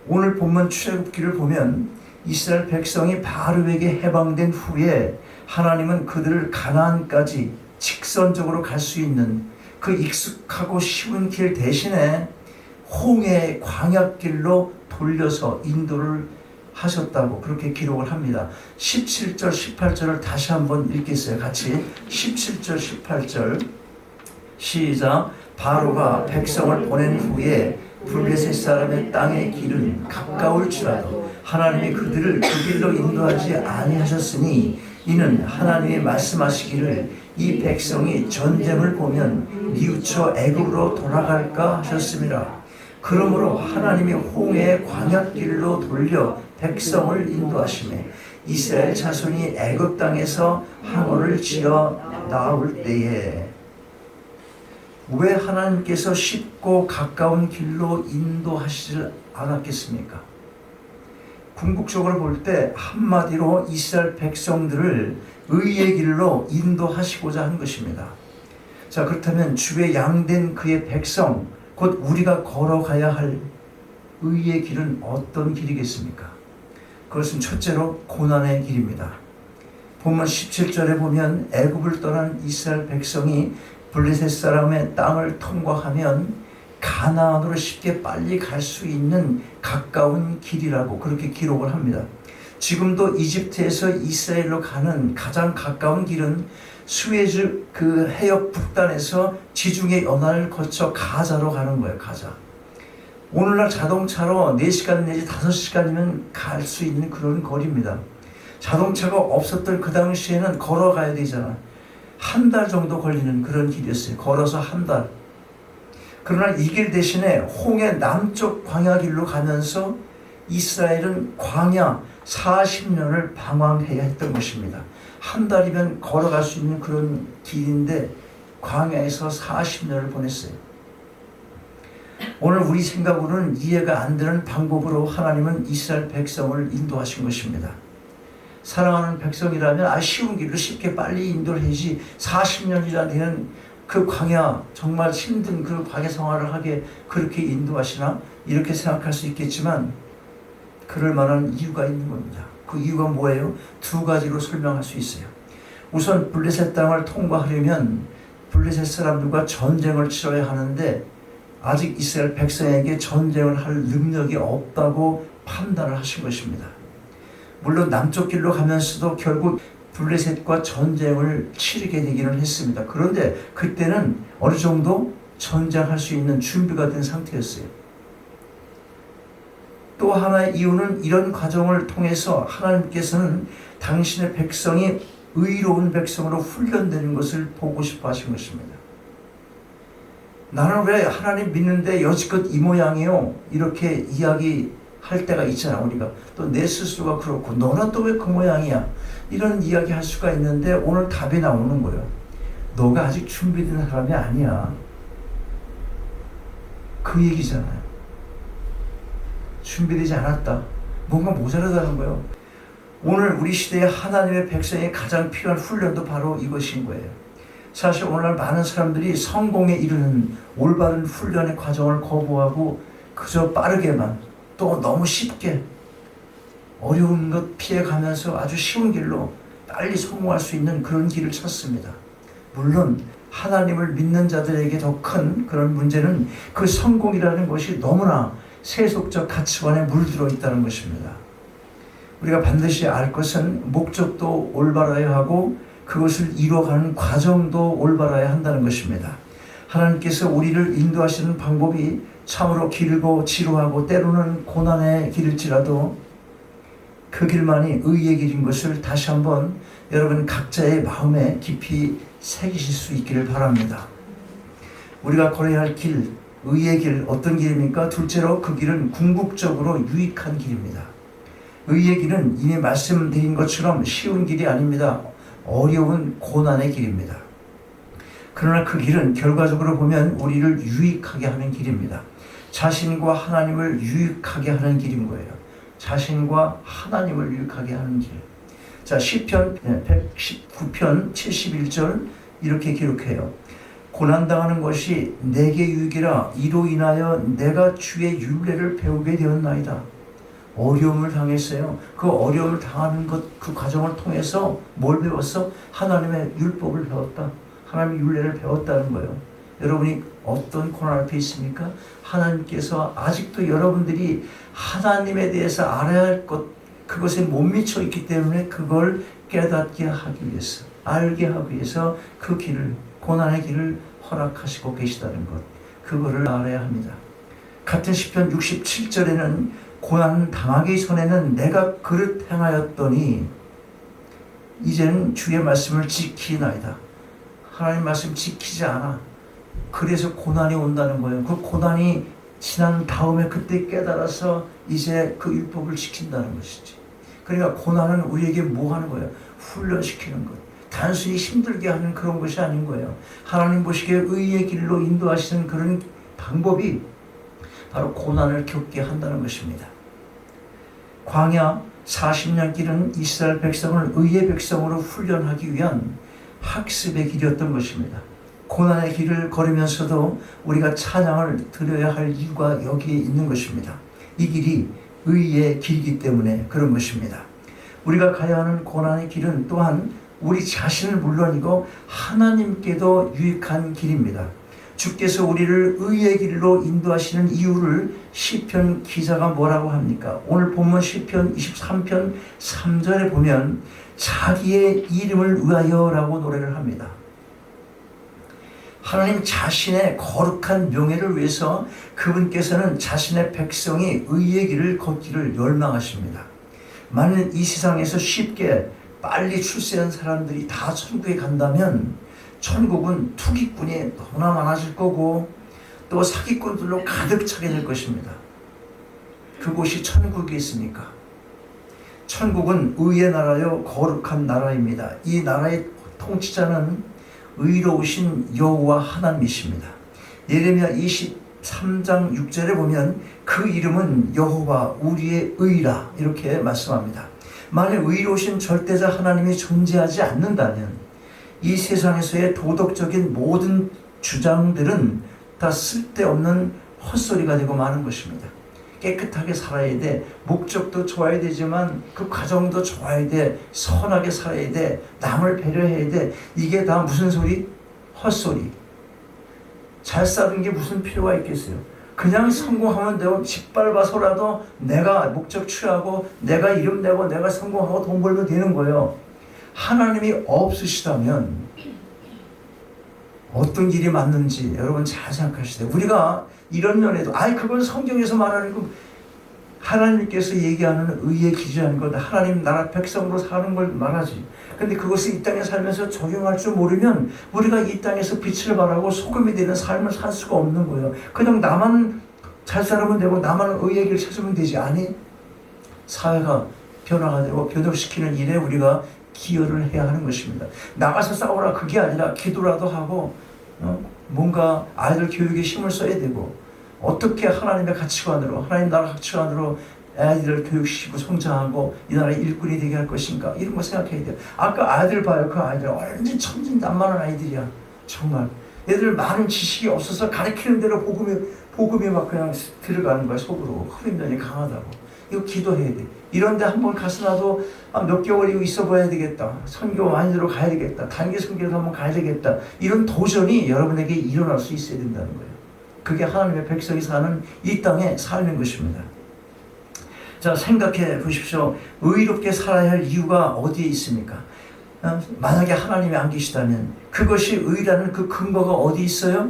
오늘 본문 출애굽기를 보면 이스라엘 백성이 바로에게 해방된 후에 하나님은 그들을 가나안까지 직선적으로 갈 수 있는 그 익숙하고 쉬운 길 대신에 홍해의 광야길로 돌려서 인도를 하셨다고 그렇게 기록을 합니다. 17절 18절을 다시 한번 읽겠어요. 같이 17절 18절 시작. 바로가 백성을 보낸 후에 블레셋 사람의 땅의 길은 가까울지라도 하나님이 그들을 그 길로 인도하지 아니하셨으니 이는 하나님이 말씀하시기를 이 백성이 전쟁을 보면 뉘우쳐 애굽으로 돌아갈까 하셨습니다. 그러므로 하나님이 홍해의 광야길로 돌려 백성을 인도하시매 이스라엘 자손이 애굽 땅에서 항구를 지어 나올 때에 왜 하나님께서 쉽고 가까운 길로 인도하시지 않았겠습니까? 궁극적으로 볼 때 한마디로 이스라엘 백성들을 의의 길로 인도하시고자 한 것입니다. 자, 그렇다면 주의 양된 그의 백성, 곧 우리가 걸어가야 할 의의 길은 어떤 길이겠습니까? 그것은 첫째로 고난의 길입니다. 본문 17절에 보면 애굽을 떠난 이스라엘 백성이 블레셋 사람의 땅을 통과하면 가나안으로 쉽게 빨리 갈 수 있는 가까운 길이라고 그렇게 기록을 합니다. 지금도 이집트에서 이스라엘로 가는 가장 가까운 길은 수에즈 그 해협 북단에서 지중해 연안을 거쳐 가자로 가는 거예요. 가자. 오늘날 자동차로 4시간 내지 5시간이면 갈 수 있는 그런 거리입니다. 자동차가 없었던 그 당시에는 걸어가야 되잖아. 한 달 정도 걸리는 그런 길이었어요. 걸어서 한 달. 그러나 이 길 대신에 홍해 남쪽 광야길로 가면서 이스라엘은 광야 40년을 방황해야 했던 것입니다. 한 달이면 걸어갈 수 있는 그런 길인데 광야에서 40년을 보냈어요. 오늘 우리 생각으로는 이해가 안 되는 방법으로 하나님은 이스라엘 백성을 인도하신 것입니다. 사랑하는 백성이라면 쉬운 길로 쉽게 빨리 인도를 해야지 40년이나 되는 그 광야, 정말 힘든 그 광야 생활을 하게 그렇게 인도하시나? 이렇게 생각할 수 있겠지만 그럴 만한 이유가 있는 겁니다. 그 이유가 뭐예요? 두 가지로 설명할 수 있어요. 우선 블레셋 땅을 통과하려면 블레셋 사람들과 전쟁을 치러야 하는데 아직 이스라엘 백성에게 전쟁을 할 능력이 없다고 판단을 하신 것입니다. 물론 남쪽 길로 가면서도 결국 블레셋과 전쟁을 치르게 되기는 했습니다. 그런데 그때는 어느 정도 전쟁할 수 있는 준비가 된 상태였어요. 또 하나의 이유는 이런 과정을 통해서 하나님께서는 당신의 백성이 의로운 백성으로 훈련되는 것을 보고 싶어 하신 것입니다. 나는 왜 하나님 믿는데 여지껏 이 모양이요? 이렇게 이야기할 때가 있잖아. 우리가 또 내 스스로가 그렇고 너는 또 왜 그 모양이야? 이런 이야기 할 수가 있는데 오늘 답이 나오는 거예요. 너가 아직 준비된 사람이 아니야. 그 얘기잖아요. 준비되지 않았다. 뭔가 모자라다는 거예요. 오늘 우리 시대에 하나님의 백성이 가장 필요한 훈련도 바로 이것인 거예요. 사실 오늘날 많은 사람들이 성공에 이르는 올바른 훈련의 과정을 거부하고 그저 빠르게만 또 너무 쉽게 어려운 것 피해가면서 아주 쉬운 길로 빨리 성공할 수 있는 그런 길을 찾습니다. 물론 하나님을 믿는 자들에게 더 큰 그런 문제는 그 성공이라는 것이 너무나 세속적 가치관에 물들어 있다는 것입니다. 우리가 반드시 알 것은 목적도 올바라야 하고 그것을 이루어가는 과정도 올바라야 한다는 것입니다. 하나님께서 우리를 인도하시는 방법이 참으로 길고 지루하고 때로는 고난의 길일지라도 그 길만이 의의 길인 것을 다시 한번 여러분 각자의 마음에 깊이 새기실 수 있기를 바랍니다. 우리가 걸어야 할 길, 의의 길 어떤 길입니까? 둘째로 그 길은 궁극적으로 유익한 길입니다. 의의 길은 이미 말씀드린 것처럼 쉬운 길이 아닙니다. 어려운 고난의 길입니다. 그러나 그 길은 결과적으로 보면 우리를 유익하게 하는 길입니다. 자신과 하나님을 유익하게 하는 길인 거예요. 자신과 하나님을 유익하게 하는 길. 자, 시편 119편 71절 이렇게 기록해요. 고난당하는 것이 내게 유익이라 이로 인하여 내가 주의 율례를 배우게 되었나이다. 어려움을 당했어요. 그 어려움을 당하는 것, 그 과정을 통해서 뭘 배웠어? 하나님의 율법을 배웠다. 하나님의 율례를 배웠다는 거예요. 여러분이 어떤 고난 앞에 있습니까? 하나님께서 아직도 여러분들이 하나님에 대해서 알아야 할 것, 그것에 못 미쳐 있기 때문에 그걸 깨닫게 하기 위해서, 알게 하기 위해서 그 길을, 고난의 길을 허락하시고 계시다는 것, 그거를 알아야 합니다. 같은 시편 67절에는 고난 당하기 전에는 내가 그릇 행하였더니 이제는 주의 말씀을 지키나이다. 하나님 말씀 지키지 않아. 그래서 고난이 온다는 거예요. 그 고난이 지난 다음에 그때 깨달아서 이제 그 율법을 지킨다는 것이지. 그러니까 고난은 우리에게 뭐 하는 거예요? 훈련시키는 것. 단순히 힘들게 하는 그런 것이 아닌 거예요. 하나님 보시기에 의의 길로 인도하시는 그런 방법이 바로 고난을 겪게 한다는 것입니다. 광야 40년 길은 이스라엘 백성을 의의 백성으로 훈련하기 위한 학습의 길이었던 것입니다. 고난의 길을 걸으면서도 우리가 찬양을 드려야 할 이유가 여기에 있는 것입니다. 이 길이 의의 길이기 때문에 그런 것입니다. 우리가 가야 하는 고난의 길은 또한 우리 자신을 물론이고 하나님께도 유익한 길입니다. 주께서 우리를 의의 길로 인도하시는 이유를 시편 기자가 뭐라고 합니까? 오늘 본문 시편 23편 3절에 보면 자기의 이름을 위하여라고 노래를 합니다. 하나님 자신의 거룩한 명예를 위해서 그분께서는 자신의 백성이 의의 길을 걷기를 열망하십니다. 만일 이 세상에서 쉽게 빨리 출세한 사람들이 다 천국에 간다면 천국은 투기꾼이 너무나 많아질 거고 또 사기꾼들로 가득 차게 될 것입니다. 그곳이 천국이 있습니까? 천국은 의의 나라요 거룩한 나라입니다. 이 나라의 통치자는 의로우신 여호와 하나님이십니다. 예레미야 23장 6절에 보면 그 이름은 여호와 우리의 의라 이렇게 말씀합니다. 만일 의로우신 절대자 하나님이 존재하지 않는다면 이 세상에서의 도덕적인 모든 주장들은 다 쓸데없는 헛소리가 되고 마는 것입니다. 깨끗하게 살아야 돼. 목적도 좋아야 되지만 그 과정도 좋아야 돼. 선하게 살아야 돼. 남을 배려해야 돼. 이게 다 무슨 소리? 헛소리. 잘 사는 게 무슨 필요가 있겠어요? 그냥 성공하면 되고 짓밟아서라도 내가 목적 취하고 내가 이름 내고 내가 성공하고 돈 벌면 되는 거예요. 하나님이 없으시다면 어떤 길이 맞는지 여러분 잘 생각하시되 우리가 이런 면에도 그건 성경에서 말하는 거 하나님께서 얘기하는 의의 기준하는 것 하나님 나라 백성으로 사는 걸 말하지. 근데 그것을 이 땅에 살면서 적용할 줄 모르면 우리가 이 땅에서 빛을 발하고 소금이 되는 삶을 살 수가 없는 거예요. 그냥 나만 잘 살면 되고 나만 의의 길을 찾으면 되지. 아니 사회가 변화가 되고 변화시키는 일에 우리가 기여를 해야 하는 것입니다. 나가서 싸우라 그게 아니라 기도라도 하고 뭔가 아이들 교육에 힘을 써야 되고 어떻게 하나님의 가치관으로 하나님 나라 가치관으로 아이들을 교육시키고 성장하고 이 나라의 일꾼이 되게 할 것인가 이런 거 생각해야 돼요. 아까 아이들 봐요. 그 아이들 완전 천진난만한 아이들이야. 정말 애들 많은 지식이 없어서 가르치는 대로 복음이 막 그냥 들어가는 거야. 속으로 흐름면이 강하다고. 이거 기도해야 돼. 이런데 한번 가서라도 몇 개월 있어 봐야 되겠다. 선교 많이 들어 가야 되겠다. 단기 선교도 한번 가야 되겠다. 이런 도전이 여러분에게 일어날 수 있어야 된다는 거예요. 그게 하나님의 백성이 사는 이 땅의 삶인 것입니다. 자, 생각해 보십시오. 의롭게 살아야 할 이유가 어디에 있습니까? 만약에 하나님이 안 계시다면 그것이 의라는 그 근거가 어디 있어요?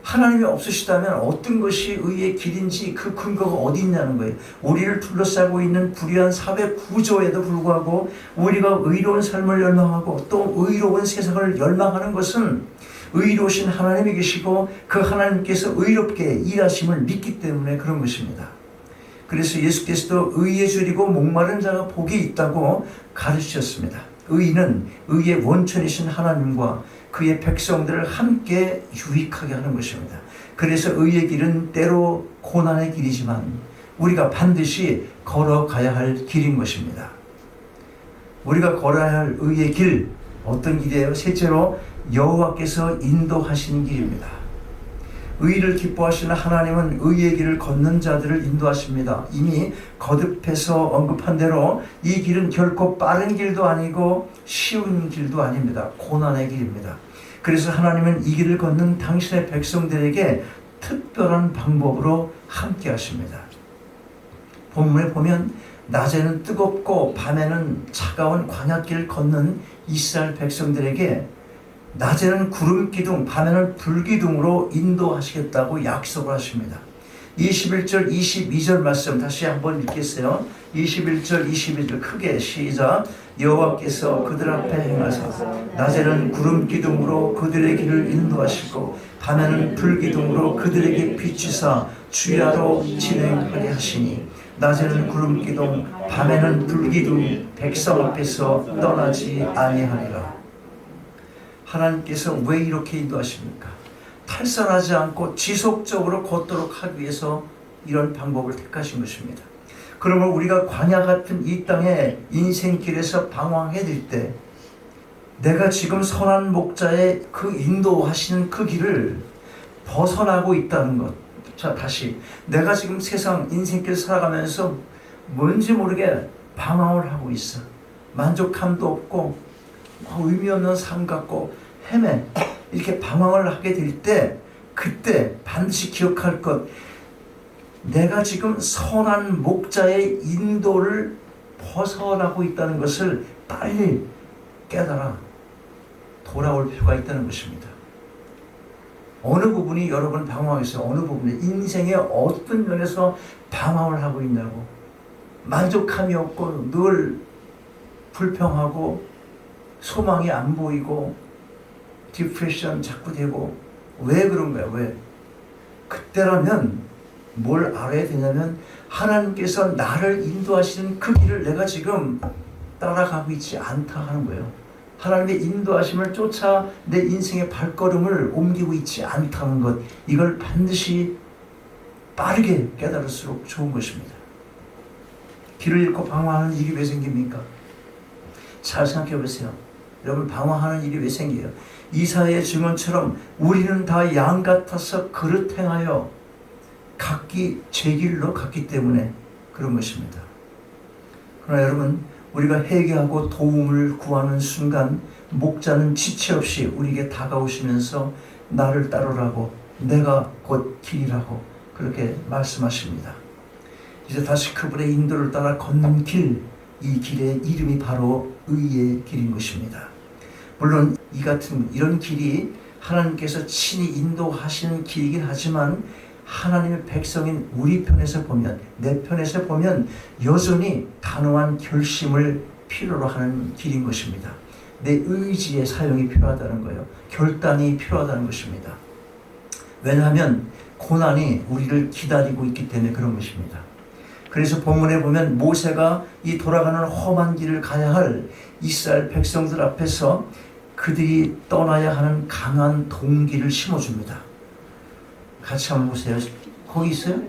하나님이 없으시다면 어떤 것이 의의 길인지 그 근거가 어디 있냐는 거예요. 우리를 둘러싸고 있는 불의한 사회 구조에도 불구하고 우리가 의로운 삶을 열망하고 또 의로운 세상을 열망하는 것은 의로우신 하나님이 계시고 그 하나님께서 의롭게 일하심을 믿기 때문에 그런 것입니다. 그래서 예수께서도 의에 줄이고 목마른 자가 복이 있다고 가르치셨습니다. 의는 의의 원천이신 하나님과 그의 백성들을 함께 유익하게 하는 것입니다. 그래서 의의 길은 때로 고난의 길이지만 우리가 반드시 걸어가야 할 길인 것입니다. 우리가 걸어야 할 의의 길 어떤 길이에요? 셋째로 여호와께서 인도하시는 길입니다. 의를 기뻐하시는 하나님은 의의 길을 걷는 자들을 인도하십니다. 이미 거듭해서 언급한 대로 이 길은 결코 빠른 길도 아니고 쉬운 길도 아닙니다. 고난의 길입니다. 그래서 하나님은 이 길을 걷는 당신의 백성들에게 특별한 방법으로 함께 하십니다. 본문에 보면 낮에는 뜨겁고 밤에는 차가운 광야길을 걷는 이스라엘 백성들에게 낮에는 구름 기둥, 밤에는 불 기둥으로 인도하시겠다고 약속을 하십니다. 21절, 22절 말씀 다시 한번 읽겠어요. 21절, 22절 크게 시작. 여호와께서 그들 앞에 행하사 낮에는 구름 기둥으로 그들의 길을 인도하시고 밤에는 불 기둥으로 그들에게 비추사 주야로 진행하게 하시니 낮에는 구름 기둥, 밤에는 불 기둥, 백성 앞에서 떠나지 아니하리라. 하나님께서 왜 이렇게 인도하십니까? 탈선하지 않고 지속적으로 걷도록 하기 위해서 이런 방법을 택하신 것입니다. 그러면 우리가 광야 같은 이 땅의 인생길에서 방황해질 때 내가 지금 선한 목자의 그 인도하시는 그 길을 벗어나고 있다는 것. 자, 다시 내가 지금 세상 인생길 살아가면서 뭔지 모르게 방황을 하고 있어. 만족함도 없고 의미 없는 삶 같고 헤매. 이렇게 방황을 하게 될 때 그때 반드시 기억할 것. 내가 지금 선한 목자의 인도를 벗어나고 있다는 것을 빨리 깨달아 돌아올 필요가 있다는 것입니다. 어느 부분이 여러분 방황했어요? 어느 부분이 인생의 어떤 면에서 방황을 하고 있냐고. 만족함이 없고 늘 불평하고 소망이 안 보이고 디프레션 자꾸 되고. 왜 그런 거야? 왜? 그때라면 뭘 알아야 되냐면 하나님께서 나를 인도하시는 그 길을 내가 지금 따라가고 있지 않다 하는 거예요. 하나님의 인도하심을 쫓아 내 인생의 발걸음을 옮기고 있지 않다는 것. 이걸 반드시 빠르게 깨달을수록 좋은 것입니다. 길을 잃고 방황하는 일이 왜 생깁니까? 잘 생각해 보세요. 여러분, 방황하는 일이 왜 생겨요? 이사야의 증언처럼 우리는 다 양 같아서 그릇 행하여 각기 제 길로 갔기 때문에 그런 것입니다. 그러나 여러분, 우리가 회개하고 도움을 구하는 순간 목자는 지체 없이 우리에게 다가오시면서 나를 따르라고, 내가 곧 길이라고 그렇게 말씀하십니다. 이제 다시 그분의 인도를 따라 걷는 길, 이 길의 이름이 바로 의의 길인 것입니다. 물론 이 같은 이런 길이 하나님께서 친히 인도하시는 길이긴 하지만 하나님의 백성인 우리 편에서 보면, 내 편에서 보면 여전히 단호한 결심을 필요로 하는 길인 것입니다. 내 의지의 사용이 필요하다는 거예요. 결단이 필요하다는 것입니다. 왜냐하면 고난이 우리를 기다리고 있기 때문에 그런 것입니다. 그래서 본문에 보면 모세가 이 돌아가는 험한 길을 가야 할 이스라엘 백성들 앞에서 그들이 떠나야 하는 강한 동기를 심어줍니다. 같이 한번 보세요. 거기 있어요?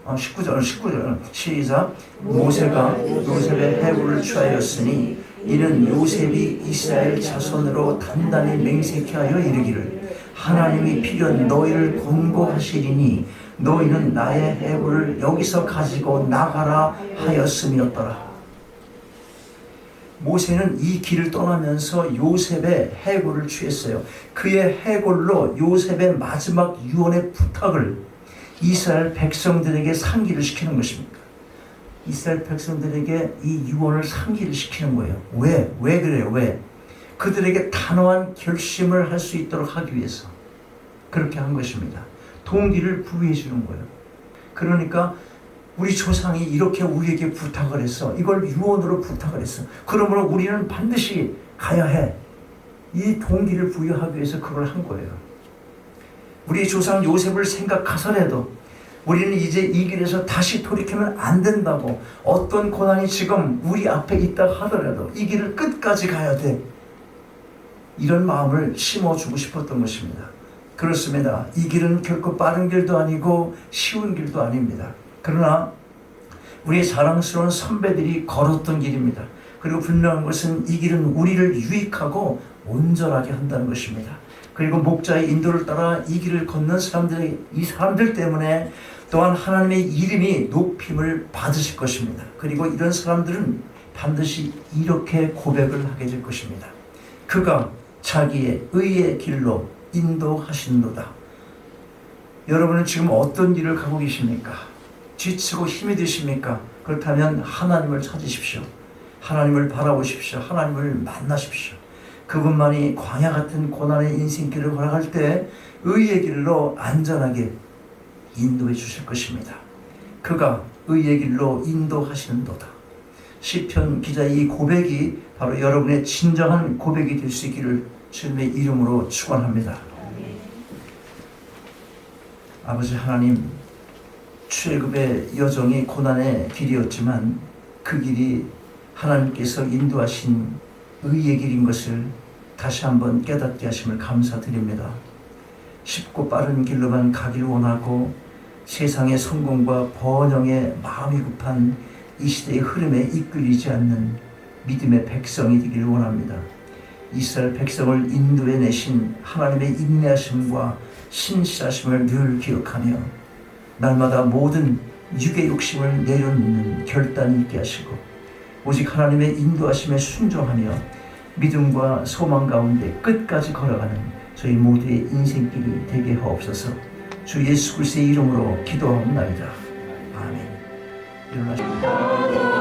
19절 시작. 모세가 요셉의 해부를 취하였으니 이는 요셉이 이스라엘 자손으로 단단히 맹세케 하여 이르기를 하나님이 필연 너희를 권고하시리니 너희는 나의 해부를 여기서 가지고 나가라 하였음이었더라. 모세는 이 길을 떠나면서 요셉의 해골을 취했어요. 그의 해골로 요셉의 마지막 유언의 부탁을 이스라엘 백성들에게 상기를 시키는 것입니다. 이스라엘 백성들에게 이 유언을 상기를 시키는 거예요. 왜? 왜 그래요? 왜? 그들에게 단호한 결심을 할 수 있도록 하기 위해서 그렇게 한 것입니다. 동기를 부여해 주는 거예요. 그러니까 우리 조상이 이렇게 우리에게 부탁을 했어. 이걸 유언으로 부탁을 했어. 그러므로 우리는 반드시 가야 해. 이 동기를 부여하기 위해서 그걸 한 거예요. 우리 조상 요셉을 생각하더라도 우리는 이제 이 길에서 다시 돌이키면 안 된다고. 어떤 고난이 지금 우리 앞에 있다 하더라도 이 길을 끝까지 가야 돼. 이런 마음을 심어주고 싶었던 것입니다. 그렇습니다. 이 길은 결코 빠른 길도 아니고 쉬운 길도 아닙니다. 그러나 우리의 자랑스러운 선배들이 걸었던 길입니다. 그리고 분명한 것은 이 길은 우리를 유익하고 온전하게 한다는 것입니다. 그리고 목자의 인도를 따라 이 길을 걷는 이 사람들 때문에 또한 하나님의 이름이 높임을 받으실 것입니다. 그리고 이런 사람들은 반드시 이렇게 고백을 하게 될 것입니다. 그가 자기의 의의 길로 인도하신도다. 여러분은 지금 어떤 길을 가고 계십니까? 지치고 힘이 드십니까? 그렇다면 하나님을 찾으십시오. 하나님을 바라보십시오. 하나님을 만나십시오. 그분만이 광야 같은 고난의 인생길을 걸어갈 때 의의 길로 안전하게 인도해 주실 것입니다. 그가 의의 길로 인도하시는도다. 시편 기자의 이 고백이 바로 여러분의 진정한 고백이 될 수 있기를 주님의 이름으로 축원합니다. 아버지 하나님, 출애굽의 여정이 고난의 길이었지만 그 길이 하나님께서 인도하신 의의 길인 것을 다시 한번 깨닫게 하심을 감사드립니다. 쉽고 빠른 길로만 가길 원하고 세상의 성공과 번영에 마음이 급한 이 시대의 흐름에 이끌리지 않는 믿음의 백성이 되기를 원합니다. 이스라엘 백성을 인도해 내신 하나님의 인내하심과 신실하심을 늘 기억하며 날마다 모든 육의 욕심을 내려놓는 결단이 있게 하시고 오직 하나님의 인도하심에 순종하며 믿음과 소망 가운데 끝까지 걸어가는 저희 모두의 인생길이 되게 하옵소서. 주 예수 그리스도의 이름으로 기도하옵나이다. 아멘. 일어나십시오.